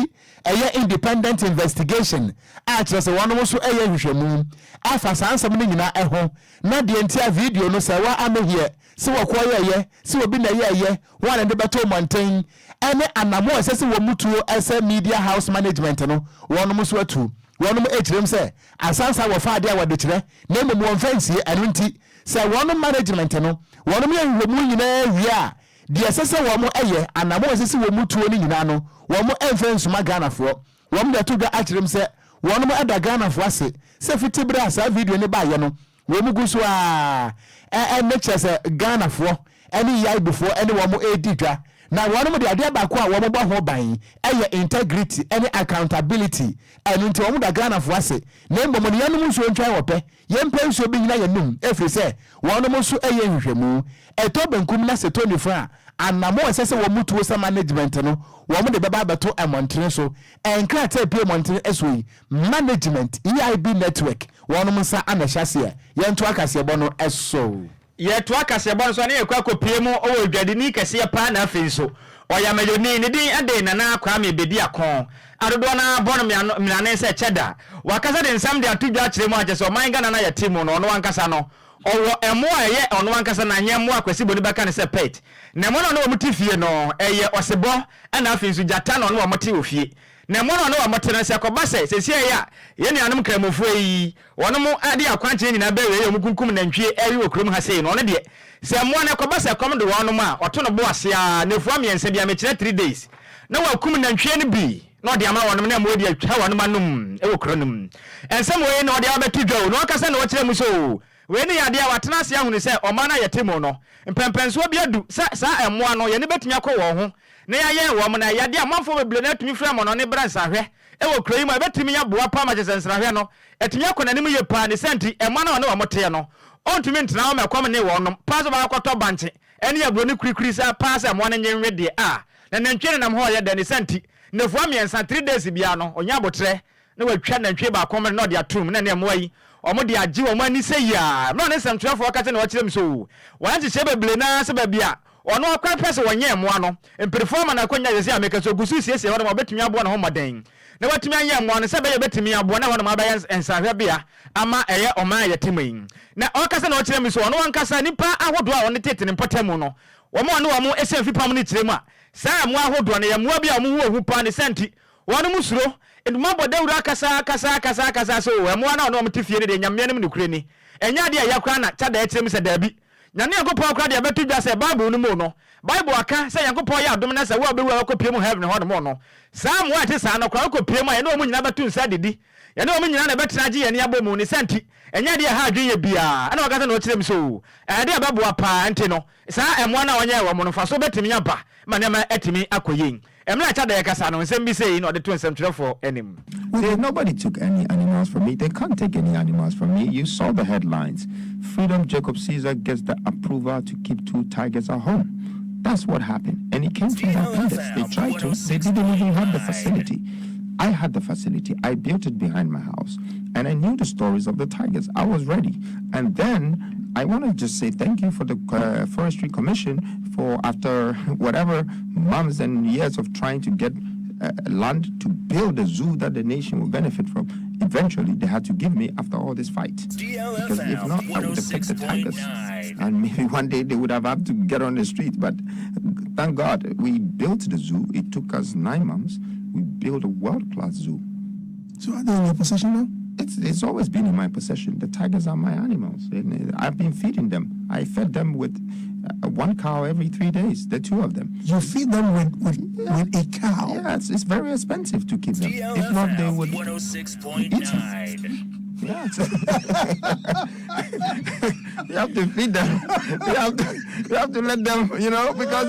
ɛyɛ independent investigation a kyerɛ sɛ wɔnom nso ɛyɛ hwehwɛmu afa saa nsɛm no nyinaa ɛho na deɛ ntia video no sɛ wa amehie sɛ wɔkɔ yɛyɛ sɛ obi na yɛyɛ wɔn de bɛtɔ mmɔnten ɛne anamo ɛsɛ sɛ wɔn mutuo ɛsɛ media house management no wɔnom nso atu wɔnom ɛkyerɛm sɛ asansa wɔfa adeɛ a wɔde kyerɛ na mmom wɔn fɛnsie ɛno nti sɛ wɔnom management no wɔnom yɛ nhwɛmu nyinaa wie a deɛ ɛsɛ sɛ wɔn ɛyɛ anamo ɛsɛ sɛ wɔn mutuo no nyinaa no wɔn ɛmfɛ nsoma Ghanafoɔ wɔn de to dwa akyerɛm sɛ wɔnom ɛda Ghanafoɔ ase sɛ fitibere a saa video ne baayɛ no wɔn gu so a ɛne kyerɛ sɛ Ghanafoɔ ɛne yaibufoɔ ɛne wɔn ɛdi dwa na wɔnom de adeɛ baako a wɔn bɔ ho ban ɛyɛ integrity ɛne accountability ɛno nti wɔn da Ghanafoɔ ase na mbom ne yɛnom nso ntwan wɔpɛ yɛmpɛ nso bi nyina yɛnum ɛfiri sɛ wɔnom nso ɛyɛ nhwehwɛmu ɛtɔ benkum na setɔ nifa a anamo ɛsɛ sɛ wɔn mutuo sɛ management no wɔn de bɛba abɛto ɛmɔntene so ɛnkrataa pie mɔntene ɛso yi management EIB network wɔnom nsa anahyɛ aseɛ yɛnto akaseɛbɔ no ɛso yɛto akaseɛbɔ no so ne yɛkɔ akɔpie mu ɔwɔ dwadini kɛseɛ paa na afei so ɔyamayoni ne din ade nana Kwame bedi akon adodoɔ na bɔno mmirane sɛ kyɛda wakasa de nsɛm de ato dwa kyerɛ mu akyɛ sɛ ɔman Ghana na yɛte mu no ɔno ankasa no ɔwɔ ɛmmoa ɛyɛ ɔno ankasa na nyɛ mmoa kwasi boni bɛka ne sɛ pet na ɛmmoa no ɔno wɔn te fie no ɛyɛ ɔsebɔ ɛna afei nso gyata na ɔno wɔn te ofie na ɛmmoa no ɔno wɔn te no sɛ kɔba sɛ sɛsie yɛ a yɛn nuanom kramofoɔ yi wɔn mo ade akwankyerɛ nyinaa bɛyɛ yɛ wɔn kunkum nantwie ɛyi wɔ kurom ha sei no ɔno deɛ sɛ ɛmmoa no kɔba sɛ kɔm de wɔn mo a ɔto no bo ase a nefua mmiɛnsa bi a mekyerɛ 3 days na wɔakum nantwie no bi na ɔde ama wɔn na ɛmmoa de atwa wɔn anom ɛwɔ kuro no mu ɛnsɛm wɔyi na ɔde abɛto dwa o na ɔkasa na wɔkyerɛ mu so we ni yade a watena ase ahunu sɛ ɔma na yɛte mu no mpɛmpɛnso bi adu saa ɛmmoa no yɛne betumi akɔ wɔn ho na yɛyɛ wɔn na yade a manfo beble na atumi fira mo no ne bransa hwɛ ɛwɔ kuro yi mu ɛbɛtumi ya boa pa ma kyesensra hwɛ no ɛtumi akɔ nanim yɛ pa ne senti ɛmmoa na wɔn te no ɔntumi ntena wɔn ɛkɔm ne wɔn no pa so ba akɔtɔ banche ɛne yɛ bro ne kurikuri sa pa sɛ ɛmmoa no nyenwe de a na nantwie nam ho yɛ de ne senti na fua miɛnsa 3 days bia no onya abotre na watwa nantwie ba akɔm na ɔde atum na ne ɛmmoa yi omo de agye omo ani sɛ ya no ne samtuafo kate na wɔkyerɛ m so wɔn agye beble na sɛ ba bia ɔno akwan pɛsɛ wɔnyɛ mmoa no mpirifo ma na akonya yɛ sɛ ameka so gusu siesie hɔ no betumi aboa na ho maden na watumi anyɛ mmoa no sɛ bɛyɛ betumi aboa na hɔ no mabɛyɛ nsahwɛ bia ama ɛyɛ ɔman yɛ temayin na ɔkasa na wɔkyerɛ m so ɔno ankasa nipa ahodo a ɔne tete ne mpɔtam no wɔn ɛsɛ fipam ne kyerɛ mu a saa mmoa ahodo no yɛ mmoa bi a ɔmo hu pa ne senti wɔn mu suro eduma bɔ dawura kasa so ɛmoa na ɔno ɔmte fie ne de nyammeanom ne kure ni ɛnya de ya kra na kyada ɛkyerɛ mu sɛ dabi nyane yankopɔn kra de abɛto dwa sɛ bible no mu no bible aka sɛ yankopɔn yɛ adom na sɛ wo abɛwu akɔpie mu heaven hɔ no mu no saa mmoa ɛte saa no kra akɔpie mu a yɛne ɔmo nyina bɛto nsa didi yɛne ɔmo nyina na bɛtena gye yɛne abɔ mu ne sɛnti ɛnya de ha adwen yɛ bia ɛna wakasa na ɔkyerɛ mu so ɛde abɛboa paa nti no saa ɛmoa na ɔnyɛ wɔ mo no fa so bɛtumi aba ma nneɛma ɛtumi akɔ yɛn. Nobody took any animals from me. They can't take any animals from me. You saw the headlines. Freedom Jacob Caesar gets the approval to keep 2 tigers at home. That's what happened. And it came from the appendix. They tried to. They didn't even have the facility. I had the facility. I built it behind my house. And I knew the stories of the tigers. I was ready. And then I want to just say thank you for the Forestry Commission for, after whatever months and years of trying to get land to build a zoo that the nation will benefit from. Eventually, they had to give me after all this fight. Because if not, I would have picked the tigers. And maybe one day they would have had to get on the street. But thank God, we built the zoo. It took us 9 months. We built a world-class zoo. So are they in your possession now? It's always been in my possession. The tigers are my animals. I've been feeding them. I fed them with 1 cow every 3 days, the 2 of them. You feed them with a cow? Yeah, it's very expensive to keep them. DLFM, if not, they would 106.9. Yeah, you have to feed them. You have to let them, because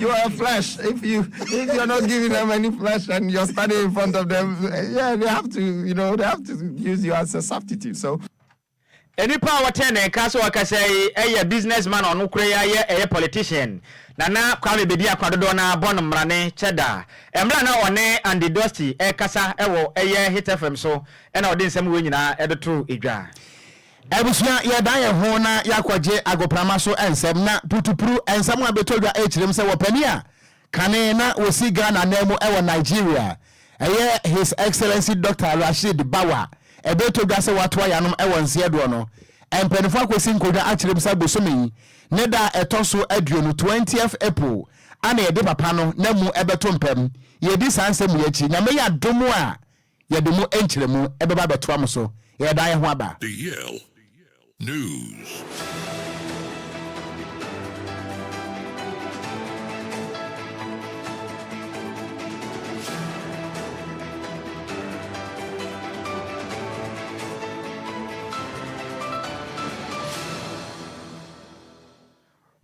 you are a flesh. If you're not giving them any flesh and you're standing in front of them, they have to use you as a substitute. So Enipa watene kaso wakasai eye businessman onu kure ya eye politician nana kwame bedi akwadodo na bon mrane cheda emra na one Andy Dusty kasa ewo eye Hit FM so na odi nsem we nyina edotru edwa Ebusia ya dan ye ho na yakwaje agoprama so ensem na putupuru ensem abetodwa echirem se wopani a kane na wosi Ghana na mu ewo Nigeria eye His Excellency Dr. Rashid Bawa ebetodwa se watwa yanom ewo nsiedo no empenifo akwesi nkodwa achirem sa bosomi ne da etoso aduonu 20th April ana yede papa no na mu ebeto mpem yedi sansem yachi nyame ya domu a yede mu enchiremu ebeba beto am so ye dan ye ho aba DL News.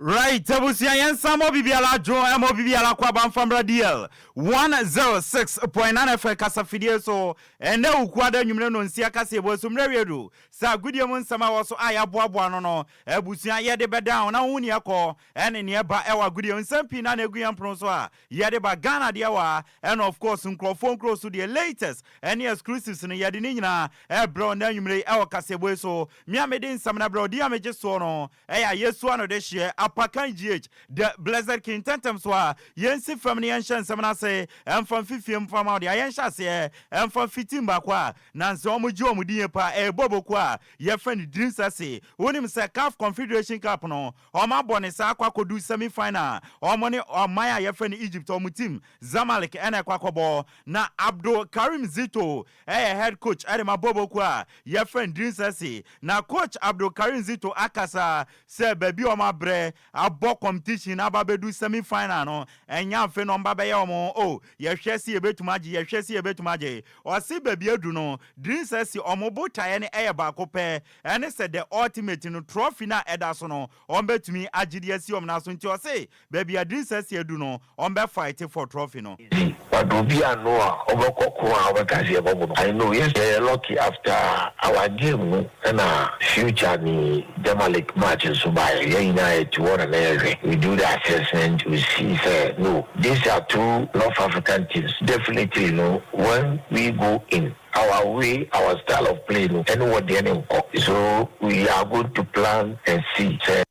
Right, tabusia yensa mo bibiala jo mo bibiala kwa bamfamra DL 106.9 FM kasafidie so ene ukwada nwumre no nsia kase ebo so mre wedu sa gudie mu nsama wo so aya boaboa no no ebusia ye de bedan na huni akọ ene ne ba ewa gudie nsampi na egu yampro so a ye de ba Ghana de wa and of course nkrofo so the latest any exclusives no ye de ni nyina bro na nwumre ewa kase ebo so mi amede nsam na bro di ameje so no eya yesu ano de hye Apakan GH the Blessed King Tentem so yensi family ancient semana say emfam fifiem fam out ayenhya se emfam fitim ba kwa na nse omuji omudin pa bobo kwa ye friend dreams ase wonim se CAF Confederation Cup no omabone sa akwakodu semi final omone omaya ye friend Egypt omutim Zamalek ene kwakobo na Abdul Karim Zito head coach adema bobo kwa ye friend dreams ase na coach Abdul Karim Zito akasa se baby omabre abo competition ababedu semi final no enya fe no mbabe ye omo ye hwesi ebetumaje o si baby edu no dreams ase omo botaye ne eye ba kope ene se the ultimate no trophy na edaso no ombetumi agide ase omna so nti o se baby dreams ase edu no ombe fight for trophy no but obi ano a obekoko a obekase ebobo I know yes lucky after our game and future ni Zamalek match so by we do the assessment, we see, say, no, these are two North African teams. Definitely, no, when we go in, our way, our style of play, no, and what the enemy. So we are going to plan and see. Say,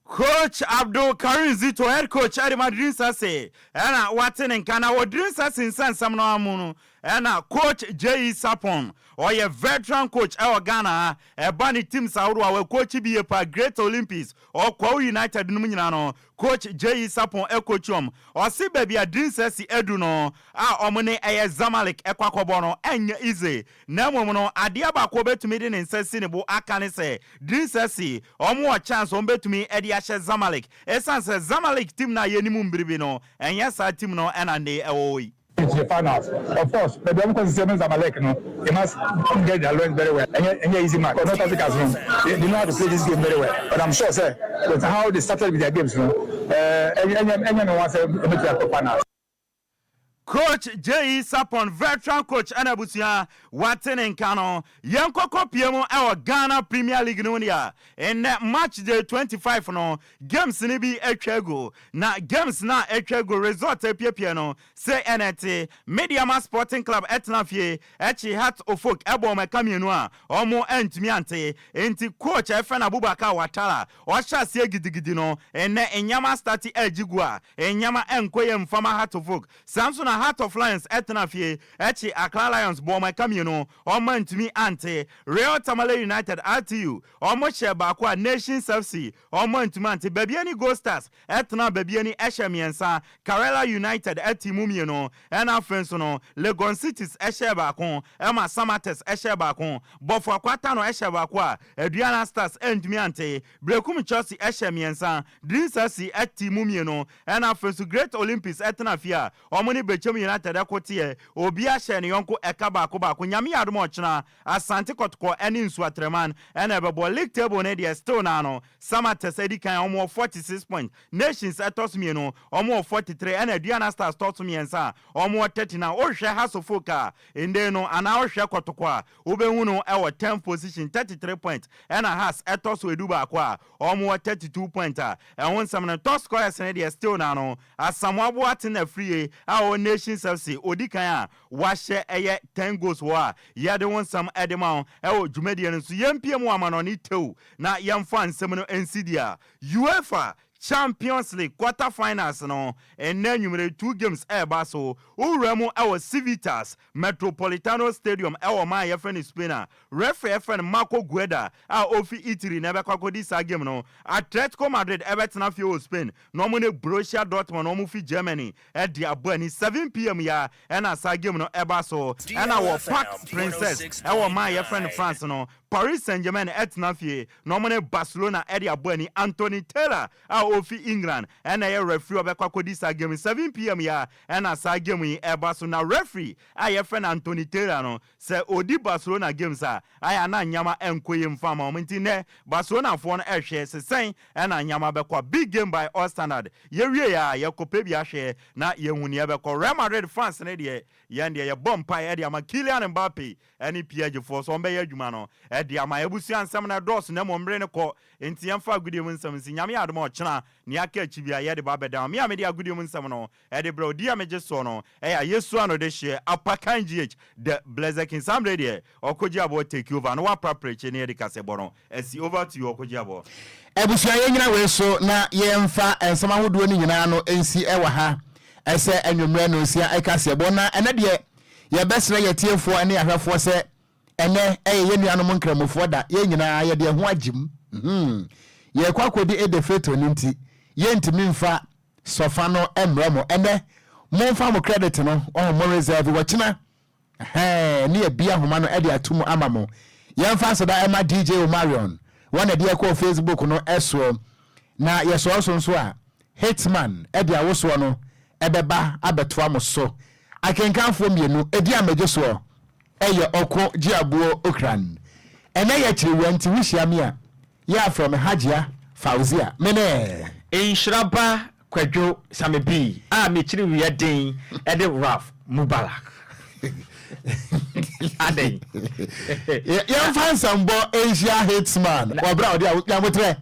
Coach Abdul Karim Zito, head coach Adema Drinsa say, and Watson and Kana, what Drinsa in San Samno and coach J.E. Sapon, or a veteran coach our Ghana, a bunny team Saudi, our coach be a Great Olympics, or Kwa United Numinano, coach J.E. Sapon, a coachum, or see baby a Drinsa Eduno, Omone a Zamalek, a Quacobono, and easy. Namono, Adiaba Kobe to meeting in Sessinable, I can say, Drinsa, or more chance on bet to me, Eddie Zamalek, Essence Zamalek team na yenimum bribino, and yes, I team no and ande aoi. It's the finals. Of course, but the because Zamalek, no, they must get their learn very well. And easy match. North Africa's room. They know how to play this game very well. But I'm sure, sir, that's how they started with their games, no. Anyone wants to make their finals. Coach J.E. Sapon, veteran coach Anabusia, Watson and Kano, Yankoko Piemo, our Ghana Premier League Nunia, and that match day 25 no, games nibi Echego, na games na Echego resort piano, say NT, Mediama Sporting Club Etnafie, Echi Hat Ofok, Ebo Mekamianua, Omo Entmiante, Enti coach Efena Bubaka Watala, Washa Segidino, and Enyama Stati Ejigua, Enyama Enquires Fama Hat Ofok, Samson Heart of Lions etnafie echi Accra Lions boma kamino omo ntumi ante Real Tamale United RTU omo share bakwa Nations FC omo ntumi ante babiani Gold Stars etna babiani Eshemiensa Karela United etimumie no ena fenso no Legon Cities eshe bakon ema Samates eshe bakon Bofo Akwata no eshe bakwa Aduana Stars ntumi ante Brekum Chelsea Eshemiensa Dreams FC etimumie no ena fenso Great Olympics etnafia omo ni Echem United ekotie obi ahye ne yonko eka baako nyame adom ochena Asante Kotoko ene Nsuatreman ene ebebo league table ne de still na no Samates edikan omo 46 points Nations etosmie no omo 43 ene Aduana Stars tosmie nsa omo 30 na ohwe Hasofoka ende no ana ohwe Kotoko a obehu no ewo 10th position 33 points ena has etoso eduba akwa omo 32 points a ehun sam na top scorers ne de still na no Asamoah Atina free our Nations FC odikan a wahye eye 10 goals wa yade won sam edema ewo dwumadian nso yempiem amano ni tew na yemfa nsem no NCDA UEFA Champions League quarterfinals no and then you 2 games baso uremo our Civitas Metropolitano Stadium our my FN Spain referee FN Marco Gueda ofi Italy never kwako this game no Atletico Madrid Everton fi Spain no mo ne Borussia Dortmund no mo fi Germany at the abani 7 p.m. ya and as game no baso and our Park Princess our my FN France no Paris Saint-Germain etnafie no mo ne Barcelona at the abani Anthony Taylor ofi England and a referee obekwa this game 7 p.m. ya and as game so na referee aye friend Anthony Taylor no say odi Barcelona games a aya na nyama enkoye mfama ominti ne Barcelona fo no ehwe sesen and nyama bekwa big game by all standard ye wie ya yekope bi ahwe na yehuni ebekwa Real Madrid fans ne de ye ndie ye bompa e de ama Kylian Mbappe ani PSG for so mbe ye adwuma no e de ama ebusu ansam na dos na mombre ne ko enti yemfa agudie mu nsam si nyame adom ochena ni aka chibia ye de babeda me amede agudie mu nsam no e de bro dia meje so no e ya Yesu ano de hye apakan GH the Blazer King Sam de Okogyeabour take over no wa preparation ne de kasebo no esi over to you Okogyeabour ebusia ye nyina we so na yemfa ensama hodo ni nyina no ensi ewa ha ese enwumre no nsia ekasebo na ene de ye besre ye tiefo ane ahwefo se ene ye nuanom nkramofo da ye nyina ye de ho agim ye kwakodi edefeto ninti ye ntimi mfa sofa no emremo ene momfa mo credit no mo reserve wachina ni ebia homa no ede atumu amamo ye mfa so da ema DJ Omarion wana de ko Facebook no eso na ye so so a Hitman ede awoso no ebeba abeto amoso akenkanfo mienu edi ameje so eye Okogyeabour Ocran ene ye chiriwanti wishiamia ya from Hajia Fauzia mene Nhyiraba Kwadwo Sammy B me chiri wi den ede Raf Mubarak adey ya fansa mbo Asia Hitman obra odi ya motre